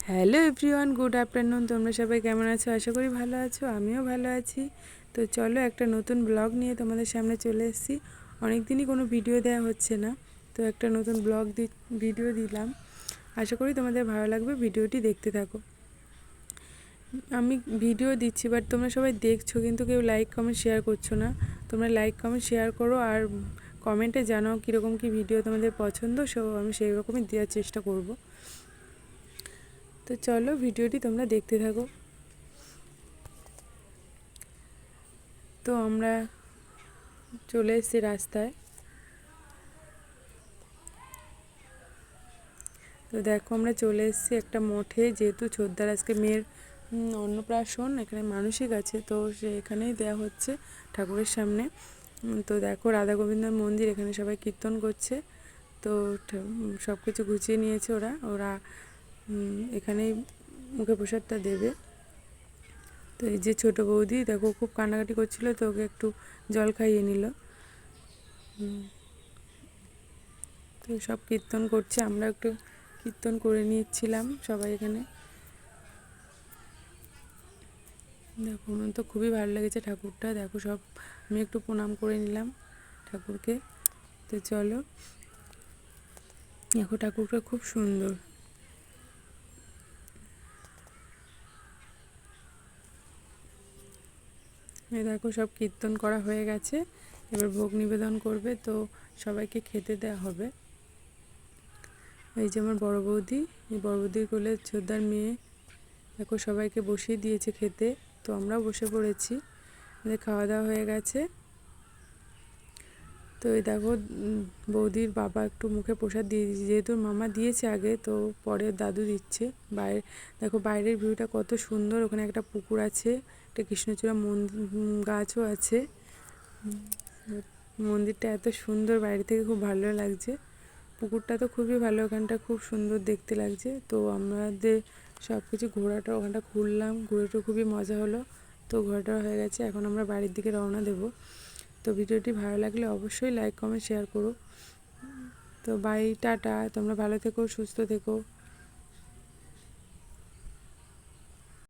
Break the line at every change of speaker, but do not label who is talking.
Hello everyone, good afternoon. তোমরা সবাই কেমন আছো? আশা করি ভালো আছো, আমিও ভালো আছি। তো চলো একটা নতুন ব্লগ নিয়ে তোমাদের সামনে চলে এসেছি। অনেক দিনই কোনো ভিডিও দেওয়া হচ্ছে না, তো একটা নতুন ভিডিও দিলাম। আশা করি তোমাদের ভালো লাগবে, ভিডিওটি দেখতে থাকো। আমি ভিডিও দিচ্ছি বাট তোমরা সবাই দেখছো, কিন্তু কেউ লাইক কমেন্ট শেয়ার করছো না। তোমরা লাইক কমেন্ট শেয়ার করো আর কমেন্টে জানাও কীরকম কী ভিডিও তোমাদের পছন্দ, সো আমি সেই রকমই দেওয়ার চেষ্টা করব। তো চলো ভিডিওটি তোমরা দেখতে থাকো। তো আমরা চলে এসেছি রাস্তায়। তো দেখো আমরা চলে এসেছি একটা মঠে, যেহেতু ছোটদার আজকে মেয়ের অন্নপ্রাশন, এখানে মানসিক আছে, তো এখানেই দেওয়া হচ্ছে ঠাকুরের সামনে। তো দেখো রাধা গোবিন্দের মন্দির, এখানে সবাই কীর্তন করছে। তো সব কিছু গুছিয়ে নিয়েছে ওরা ওরা এখানেই মুখে প্রসাদটা দেবে। তো এই যে ছোটো বৌদি দেখো খুব কান্নাকাটি করছিল, তো ওকে একটু জল খাইয়ে নিল। তো সব কীর্তন করছে, আমরা একটু কীর্তন করে নিচ্ছিলাম সবাই এখানে। দেখো আমার তো খুবই ভালো লেগেছে ঠাকুরটা, দেখো সব আমি একটু প্রণাম করে নিলাম ঠাকুরকে। তো চলো, দেখো ঠাকুরটা খুব সুন্দর। এই দেখো সব কীর্তন করা হয়ে গেছে, এবার ভোগ নিবেদন করবে, তো সবাইকে খেতে দেওয়া হবে। এই যে আমার বড় বৌদি, এই বড় বৌদির কোলে ছোটদার মেয়ে, দেখো সবাইকে বসিয়ে দিয়েছে খেতে, তো আমরাও বসে পড়েছি। খাওয়া দাওয়া হয়ে গেছে। তো এই দেখো বৌদির বাবা একটু মুখে প্রসাদ দিয়ে দিয়েছে, যেহেতু মামা দিয়েছে আগে, তো পরে দাদু দিচ্ছে। বাইরে দেখো বাইরের ভিউটা কত সুন্দর, ওখানে একটা পুকুর আছে, একটা কৃষ্ণচূড়া গাছও আছে। মন্দিরটা এত সুন্দর, বাইরে থেকে খুব ভালো লাগছে। পুকুরটা তো খুবই ভালো, ওখানটা খুব সুন্দর দেখতে লাগছে। তো আমাদের সব কিছু ঘোরাটা ওখানটা ঘুরলাম, ঘুরেটা খুবই মজা হলো। তো ঘোরাটা হয়ে গেছে, এখন আমরা বাড়ির দিকে রওনা দেবো। তো ভিডিওটি ভালো লাগলে অবশ্যই লাইক কমেন্ট শেয়ার করো। তো বাই, টাটা, তোমরা ভালো থেকো, সুস্থ থেকো।